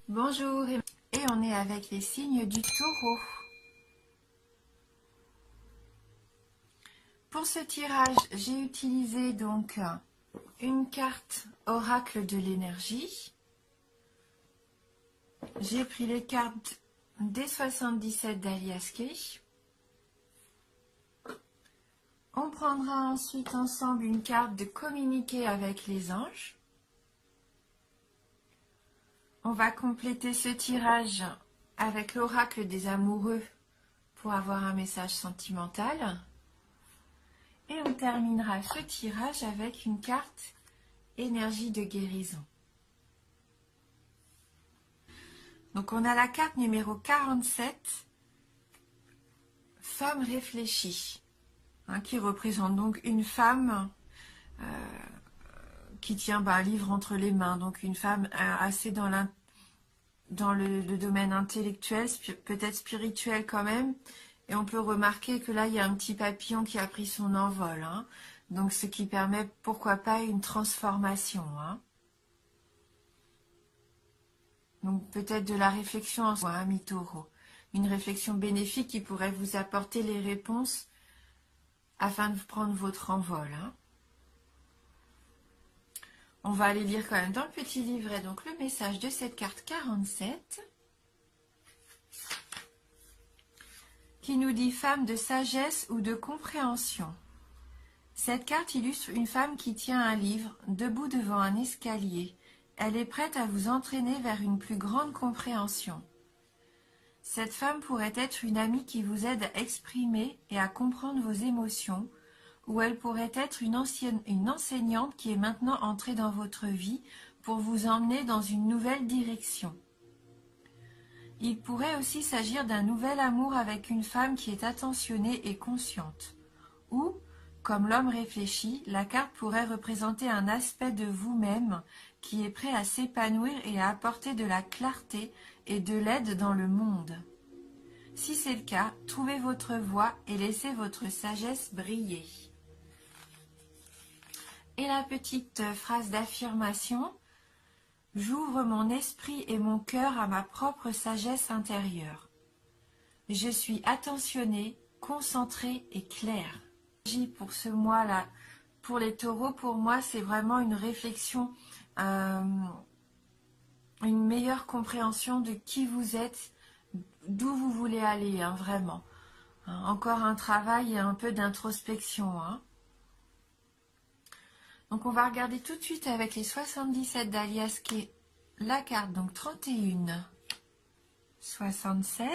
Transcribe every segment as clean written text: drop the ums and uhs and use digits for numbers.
Bonjour, et on est avec les signes du Taureau. Pour ce tirage, j'ai utilisé donc une carte oracle de l'énergie. J'ai pris les cartes des 77 d'Alias Kay. On prendra ensuite ensemble une carte de communiquer avec les anges. On va compléter ce tirage avec l'oracle des amoureux pour avoir un message sentimental. Et on terminera ce tirage avec une carte énergie de guérison. Donc on a la carte numéro 47, femme réfléchie, qui représente donc une femme qui tient un livre entre les mains, donc une femme assez dans le domaine intellectuel, peut-être spirituel quand même. Et on peut remarquer que là, il y a un petit papillon qui a pris son envol. Donc, ce qui permet, pourquoi pas, une transformation. Donc, peut-être de la réflexion en soi, mi-taureau. Une réflexion bénéfique qui pourrait vous apporter les réponses afin de prendre votre envol. On va aller lire quand même dans le petit livret donc le message de cette carte 47. Qui nous dit femme de sagesse ou de compréhension. Cette carte illustre une femme qui tient un livre, debout devant un escalier. Elle est prête à vous entraîner vers une plus grande compréhension. Cette femme pourrait être une amie qui vous aide à exprimer et à comprendre vos émotions, ou elle pourrait être une enseignante qui est maintenant entrée dans votre vie pour vous emmener dans une nouvelle direction. Il pourrait aussi s'agir d'un nouvel amour avec une femme qui est attentionnée et consciente. Ou, comme l'homme réfléchi, la carte pourrait représenter un aspect de vous-même qui est prêt à s'épanouir et à apporter de la clarté et de l'aide dans le monde. Si c'est le cas, trouvez votre voie et laissez votre sagesse briller. Et la petite phrase d'affirmation: j'ouvre mon esprit et mon cœur à ma propre sagesse intérieure. Je suis attentionnée, concentrée et claire. Pour ce mois-là, pour les taureaux, pour moi, c'est vraiment une réflexion, une meilleure compréhension de qui vous êtes, d'où vous voulez aller, vraiment. Encore un travail et un peu d'introspection. Donc on va regarder tout de suite avec les 77 d'Alias Kay la carte, donc 31, 76,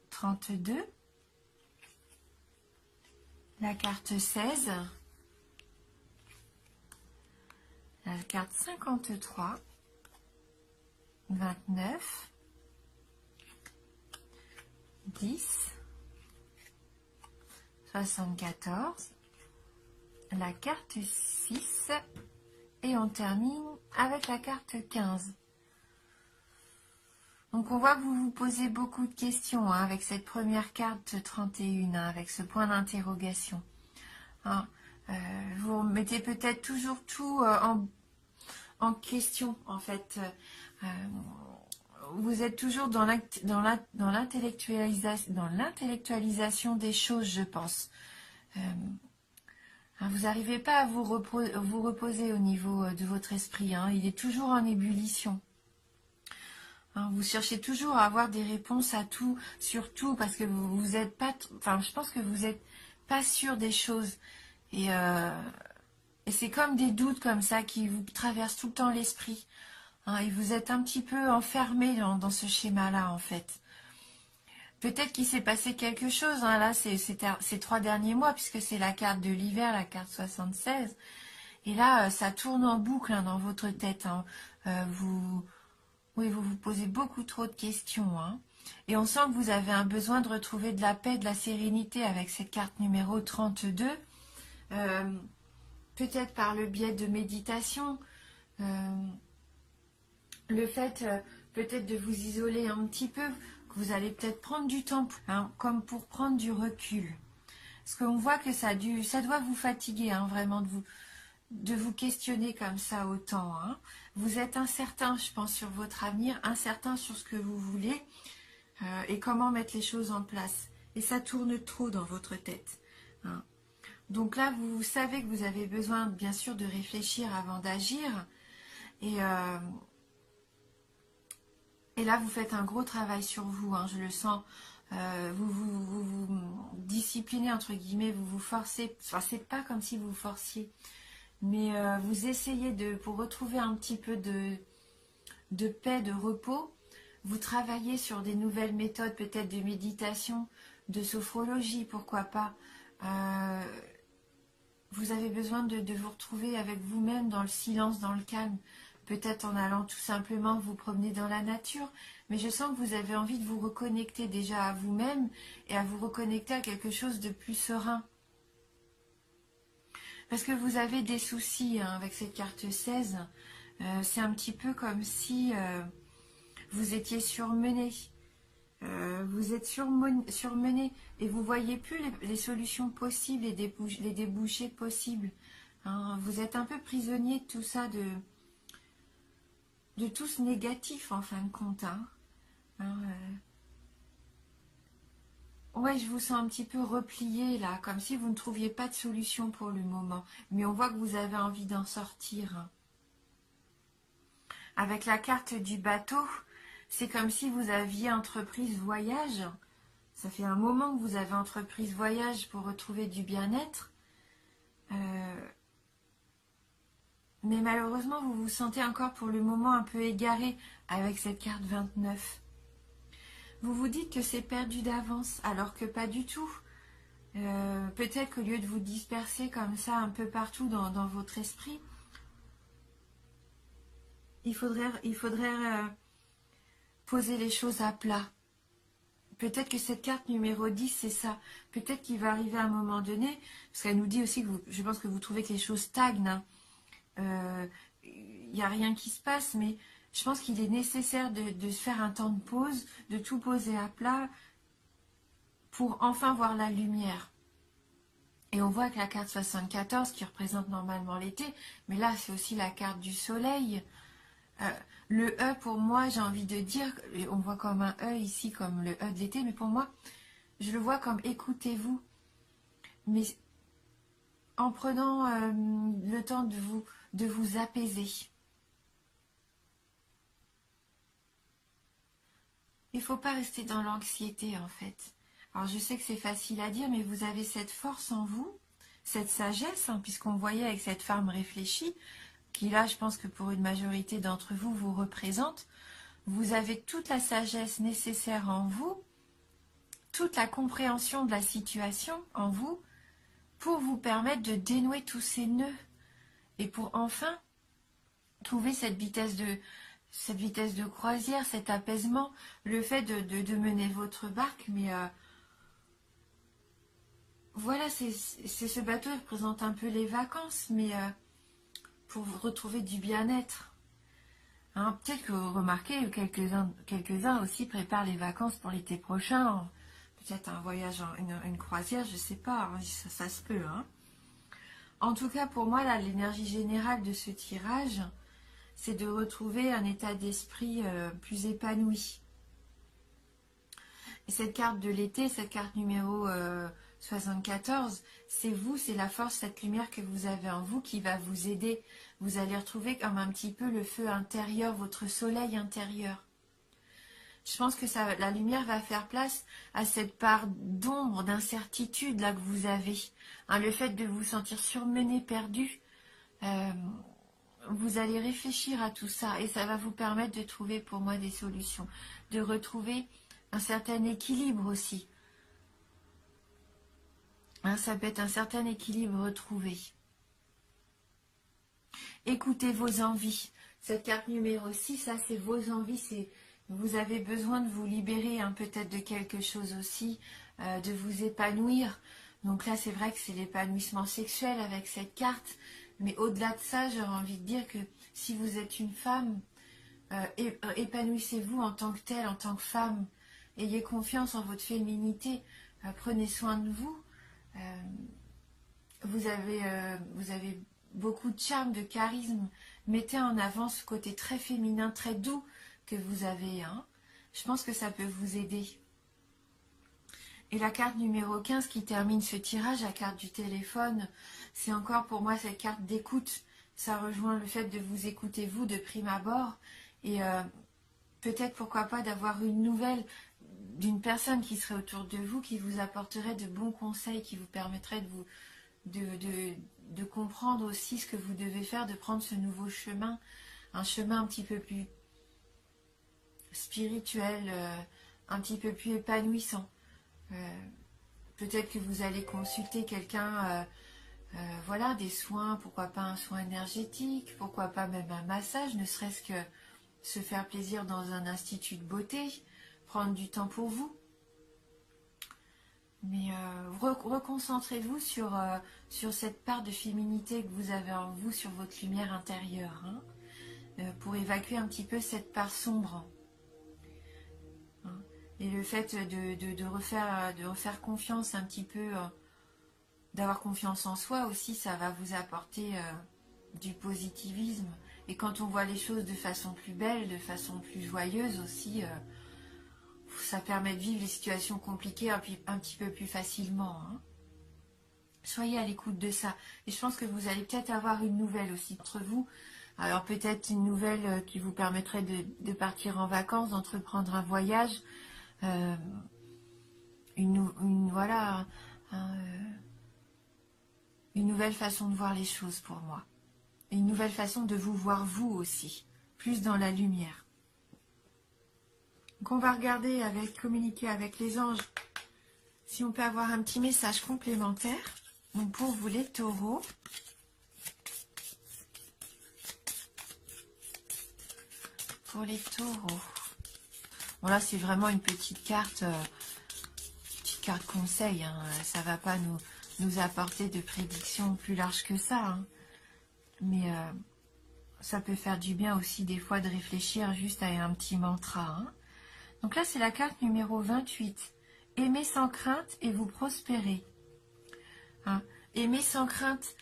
32, la carte 16, la carte 53, 29, 10, 74, la carte 6 et on termine avec la carte 15. Donc on voit que vous vous posez beaucoup de questions avec cette première carte 31, avec ce point d'interrogation. Vous mettez peut-être toujours tout en question en fait. Vous êtes toujours dans l'intellectualisation des choses, je pense. Vous n'arrivez pas à vous reposer au niveau de votre esprit. Il est toujours en ébullition. Vous cherchez toujours à avoir des réponses à tout, sur tout, parce que vous êtes pas... Enfin, je pense que vous n'êtes pas sûr des choses. Et c'est comme des doutes comme ça qui vous traversent tout le temps l'esprit. Et vous êtes un petit peu enfermé dans ce schéma-là, en fait. Peut-être qu'il s'est passé quelque chose, là, ces 3 derniers mois, puisque c'est la carte de l'hiver, la carte 76. Et là, ça tourne en boucle dans votre tête. Vous vous posez beaucoup trop de questions. Et on sent que vous avez un besoin de retrouver de la paix, de la sérénité avec cette carte numéro 32. Peut-être par le biais de méditation. Le fait peut-être de vous isoler un petit peu, que vous allez peut-être prendre du temps, comme pour prendre du recul. Parce qu'on voit que ça doit vous fatiguer, vraiment, de vous questionner comme ça autant. Hein. Vous êtes incertain, je pense, sur votre avenir, incertain sur ce que vous voulez et comment mettre les choses en place. Et ça tourne trop dans votre tête. Hein. Donc là, vous savez que vous avez besoin, bien sûr, de réfléchir avant d'agir. Et là, vous faites un gros travail sur vous, hein, je le sens. Vous disciplinez, entre guillemets, vous vous forcez. Enfin, c'est pas comme si vous vous forciez. Mais vous essayez pour retrouver un petit peu de paix, de repos. Vous travaillez sur des nouvelles méthodes, peut-être de méditation, de sophrologie, pourquoi pas. Vous avez besoin de vous retrouver avec vous-même dans le silence, dans le calme. Peut-être en allant tout simplement vous promener dans la nature. Mais je sens que vous avez envie de vous reconnecter déjà à vous-même et à vous reconnecter à quelque chose de plus serein. Parce que vous avez des soucis hein, avec cette carte 16. C'est un petit peu comme si vous étiez surmené. Vous êtes surmené et vous ne voyez plus les solutions possibles et les débouchés possibles. Hein. Vous êtes un peu prisonnier de tout ça, de tout ce négatif en fin de compte. Hein. Ouais, je vous sens un petit peu replié là, comme si vous ne trouviez pas de solution pour le moment. Mais on voit que vous avez envie d'en sortir. Avec la carte du bateau, c'est comme si vous aviez entrepris ce voyage. Ça fait un moment que vous avez entrepris ce voyage pour retrouver du bien-être. Mais malheureusement, vous vous sentez encore pour le moment un peu égaré avec cette carte 29. Vous vous dites que c'est perdu d'avance, alors que pas du tout. Peut-être qu'au lieu de vous disperser comme ça un peu partout dans votre esprit, il faudrait poser les choses à plat. Peut-être que cette carte numéro 10, c'est ça. Peut-être qu'il va arriver à un moment donné, parce qu'elle nous dit aussi que je pense que vous trouvez que les choses stagnent. Il n'y a rien qui se passe, mais je pense qu'il est nécessaire de se faire un temps de pause, de tout poser à plat pour enfin voir la lumière. Et on voit que la carte 74, qui représente normalement l'été, mais là c'est aussi la carte du soleil. Le E pour moi, j'ai envie de dire, on voit comme un E ici, comme le E de l'été, mais pour moi, je le vois comme écoutez-vous. Mais en prenant le temps de vous apaiser. Il ne faut pas rester dans l'anxiété en fait. Alors je sais que c'est facile à dire, mais vous avez cette force en vous, cette sagesse, hein, puisqu'on voyait avec cette femme réfléchie, qui là je pense que pour une majorité d'entre vous vous représente. Vous avez toute la sagesse nécessaire en vous, toute la compréhension de la situation en vous, pour vous permettre de dénouer tous ces nœuds et pour enfin trouver cette vitesse de croisière, cet apaisement, le fait de mener votre barque. Mais voilà, c'est ce bateau qui représente un peu les vacances, mais pour vous retrouver du bien-être. Hein, peut-être que vous remarquez, quelques-uns aussi préparent les vacances pour l'été prochain. Peut-être un voyage, une croisière, je ne sais pas, hein, ça se peut. Hein. En tout cas, pour moi, l'énergie générale de ce tirage, c'est de retrouver un état d'esprit plus épanoui. Et cette carte de l'été, cette carte numéro 74, c'est vous, c'est la force, cette lumière que vous avez en vous qui va vous aider. Vous allez retrouver comme un petit peu le feu intérieur, votre soleil intérieur. Je pense que la lumière va faire place à cette part d'ombre, d'incertitude là que vous avez. Hein, le fait de vous sentir surmené, perdu, vous allez réfléchir à tout ça et ça va vous permettre de trouver pour moi des solutions, de retrouver un certain équilibre aussi. Hein, ça peut être un certain équilibre retrouvé. Écoutez vos envies. Cette carte numéro 6, ça c'est vos envies, vous avez besoin de vous libérer hein, peut-être de quelque chose aussi, de vous épanouir. Donc là c'est vrai que c'est l'épanouissement sexuel avec cette carte, mais au-delà de ça, j'aurais envie de dire que si vous êtes une femme, épanouissez-vous en tant que telle, en tant que femme. Ayez confiance en votre féminité, prenez soin de vous. Vous avez beaucoup de charme, de charisme. Mettez en avant ce côté très féminin, très doux que vous avez. Hein. Je pense que ça peut vous aider. Et la carte numéro 15 qui termine ce tirage, la carte du téléphone, c'est encore pour moi cette carte d'écoute. Ça rejoint le fait de vous écouter vous de prime abord. Et peut-être pourquoi pas d'avoir une nouvelle d'une personne qui serait autour de vous, qui vous apporterait de bons conseils, qui vous permettrait de comprendre aussi ce que vous devez faire, de prendre ce nouveau chemin, un chemin un petit peu plus spirituel, un petit peu plus épanouissant. Peut-être que vous allez consulter quelqu'un, voilà, des soins, pourquoi pas un soin énergétique, pourquoi pas même un massage, ne serait-ce que se faire plaisir dans un institut de beauté, prendre du temps pour vous. Mais reconcentrez-vous sur cette part de féminité que vous avez en vous, sur votre lumière intérieure, hein, pour évacuer un petit peu cette part sombre. Hein. Et le fait de refaire confiance un petit peu, d'avoir confiance en soi aussi, ça va vous apporter du positivisme. Et quand on voit les choses de façon plus belle, de façon plus joyeuse aussi, ça permet de vivre les situations compliquées un petit peu plus facilement. Hein. Soyez à l'écoute de ça. Et je pense que vous allez peut-être avoir une nouvelle aussi entre vous. Alors peut-être une nouvelle qui vous permettrait de partir en vacances, d'entreprendre un voyage. Voilà, une nouvelle façon de voir les choses pour moi. Et une nouvelle façon de vous voir vous aussi, plus dans la lumière. Donc on va regarder communiquer avec les anges, si on peut avoir un petit message complémentaire. Donc pour vous les taureaux, bon là c'est vraiment une petite carte conseil, hein. Ça va pas nous apporter de prédictions plus larges que ça, hein. Mais ça peut faire du bien aussi des fois de réfléchir juste à un petit mantra, hein. Donc là, c'est la carte numéro 28. Aimez sans crainte et vous prospérez. Hein. Aimez sans crainte.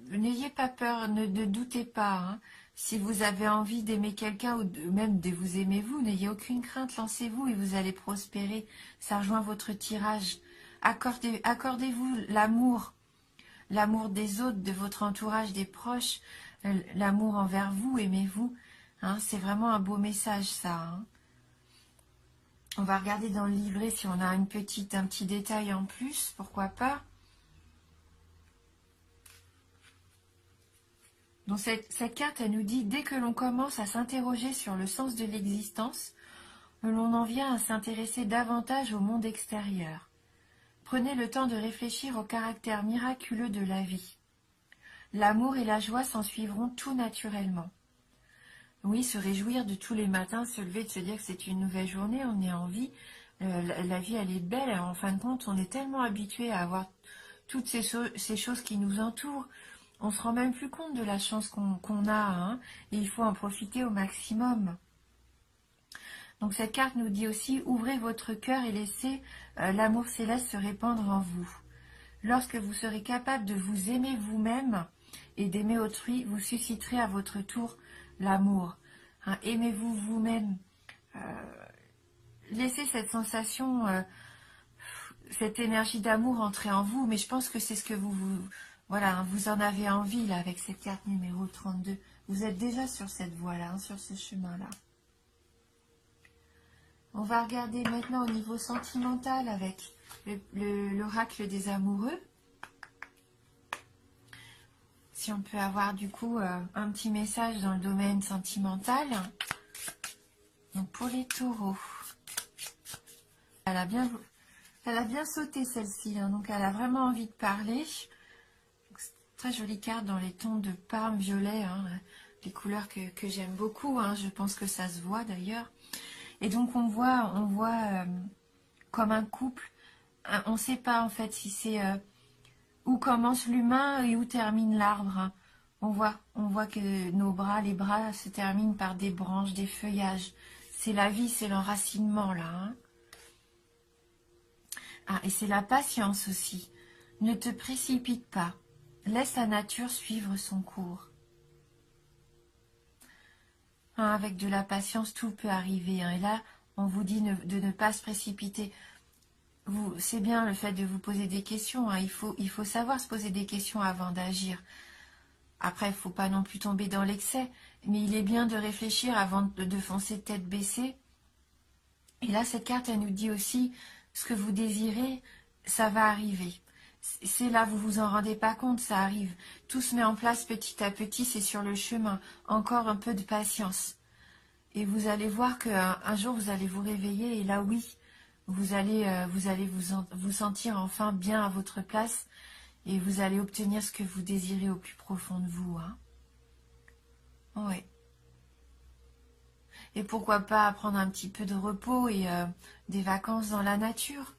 N'ayez pas peur, ne doutez pas. Hein. Si vous avez envie d'aimer quelqu'un ou même de vous aimer vous, n'ayez aucune crainte, lancez-vous et vous allez prospérer. Ça rejoint votre tirage. Accordez-vous l'amour. L'amour des autres, de votre entourage, des proches. L'amour envers vous, aimez-vous. Hein. C'est vraiment un beau message, ça. Hein. On va regarder dans le livret si on a un petit détail en plus, pourquoi pas. Donc cette carte, elle nous dit, dès que l'on commence à s'interroger sur le sens de l'existence, l'on en vient à s'intéresser davantage au monde extérieur. Prenez le temps de réfléchir au caractère miraculeux de la vie. L'amour et la joie s'en suivront tout naturellement. Oui, se réjouir de tous les matins, se lever, de se dire que c'est une nouvelle journée, on est en vie. La vie, elle est belle. En fin de compte, on est tellement habitué à avoir toutes ces choses qui nous entourent. On se rend même plus compte de la chance qu'on a. Hein, et il faut en profiter au maximum. Donc cette carte nous dit aussi, ouvrez votre cœur et laissez l'amour céleste se répandre en vous. Lorsque vous serez capable de vous aimer vous-même et d'aimer autrui, vous susciterez à votre tour l'amour. Hein, aimez-vous vous-même. Laissez cette sensation, cette énergie d'amour entrer en vous. Mais je pense que c'est ce que voilà, hein, vous en avez envie là avec cette carte numéro 32. Vous êtes déjà sur cette voie-là, hein, sur ce chemin-là. On va regarder maintenant au niveau sentimental avec l'oracle des amoureux. Si on peut avoir du coup un petit message dans le domaine sentimental. Donc pour les taureaux. Elle a bien sauté celle-ci, hein, donc elle a vraiment envie de parler. Très jolie carte dans les tons de parme violet, hein, les couleurs que j'aime beaucoup, hein, je pense que ça se voit d'ailleurs. Et donc on voit comme un couple, on ne sait pas en fait si c'est où commence l'humain et où termine l'arbre. Hein. On voit que les bras se terminent par des branches, des feuillages. C'est la vie, c'est l'enracinement là. Hein. Ah, et c'est la patience aussi. Ne te précipite pas. Laisse la nature suivre son cours. Hein, avec de la patience, tout peut arriver. Hein, et là, on vous dit de ne pas se précipiter. C'est bien le fait de vous poser des questions. Hein, il faut savoir se poser des questions avant d'agir. Après, il ne faut pas non plus tomber dans l'excès. Mais il est bien de réfléchir avant de foncer tête baissée. Et là, cette carte, elle nous dit aussi, ce que vous désirez, ça va arriver. C'est là, vous vous en rendez pas compte, ça arrive. Tout se met en place petit à petit, c'est sur le chemin. Encore un peu de patience. Et vous allez voir qu'un jour, vous allez vous réveiller et là, oui, vous allez vous sentir enfin bien à votre place et vous allez obtenir ce que vous désirez au plus profond de vous. Hein. Ouais. Et pourquoi pas prendre un petit peu de repos et des vacances dans la nature.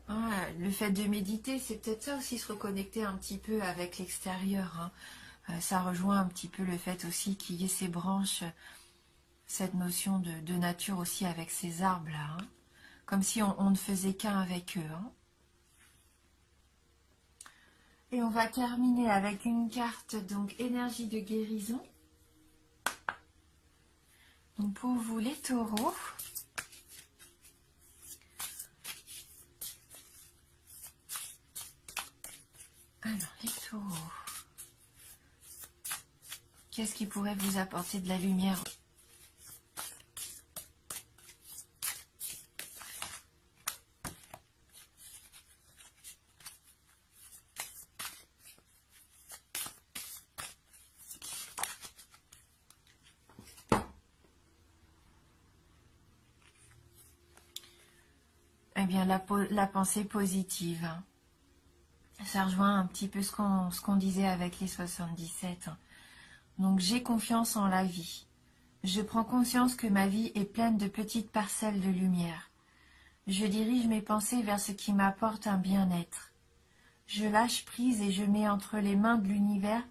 Hein, le fait de méditer, c'est peut-être ça aussi, se reconnecter un petit peu avec l'extérieur. Hein. Ça rejoint un petit peu le fait aussi qu'il y ait ces branches, cette notion de nature aussi avec ces arbres-là. Hein. Comme si on ne faisait qu'un avec eux. Hein. Et on va terminer avec une carte, donc énergie de guérison. Donc pour vous les taureaux. Alors les taureaux. Qu'est-ce qui pourrait vous apporter de la lumière ? Eh bien, la pensée positive. Hein. Ça rejoint un petit peu ce qu'on disait avec les 77. Hein. Donc, j'ai confiance en la vie. Je prends conscience que ma vie est pleine de petites parcelles de lumière. Je dirige mes pensées vers ce qui m'apporte un bien-être. Je lâche prise et je mets entre les mains de l'univers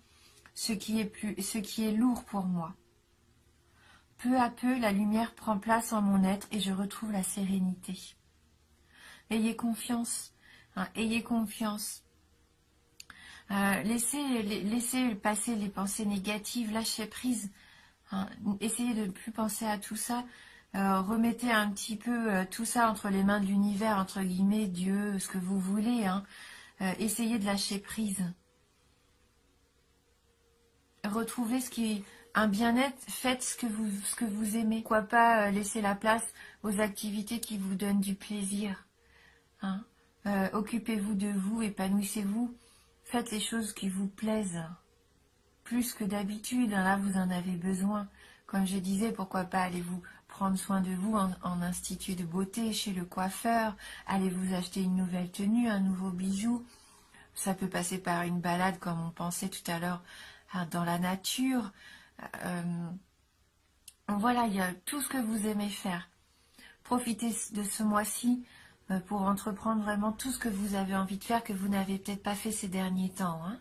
ce qui est lourd pour moi. Peu à peu, la lumière prend place en mon être et je retrouve la sérénité. Ayez confiance, hein, ayez confiance. Laissez passer les pensées négatives, lâchez prise. Hein, essayez de ne plus penser à tout ça. Remettez un petit peu tout ça entre les mains de l'univers, entre guillemets, Dieu, ce que vous voulez. Hein. Essayez de lâcher prise. Retrouvez un bien-être, faites ce que vous aimez. Pourquoi pas laisser la place aux activités qui vous donnent du plaisir. Hein. Occupez-vous de vous, épanouissez-vous, faites les choses qui vous plaisent, plus que d'habitude, hein, là vous en avez besoin. Comme je disais, pourquoi pas allez-vous prendre soin de vous en institut de beauté, chez le coiffeur, allez-vous acheter une nouvelle tenue, un nouveau bijou. Ça peut passer par une balade, comme on pensait tout à l'heure, hein, dans la nature. Voilà, il y a tout ce que vous aimez faire. Profitez de ce mois-ci pour entreprendre vraiment tout ce que vous avez envie de faire, que vous n'avez peut-être pas fait ces derniers temps. Hein.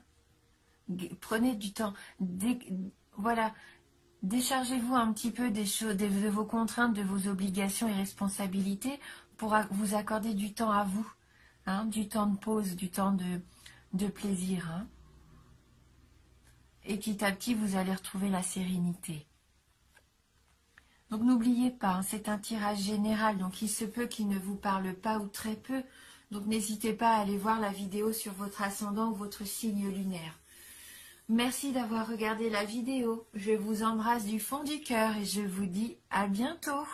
Prenez du temps. Voilà, déchargez-vous un petit peu de vos contraintes, de vos obligations et responsabilités pour vous accorder du temps à vous. Hein, du temps de pause, du temps de plaisir. Hein. Et petit à petit, vous allez retrouver la sérénité. Donc n'oubliez pas, hein, c'est un tirage général, donc il se peut qu'il ne vous parle pas ou très peu. Donc n'hésitez pas à aller voir la vidéo sur votre ascendant ou votre signe lunaire. Merci d'avoir regardé la vidéo. Je vous embrasse du fond du cœur et je vous dis à bientôt.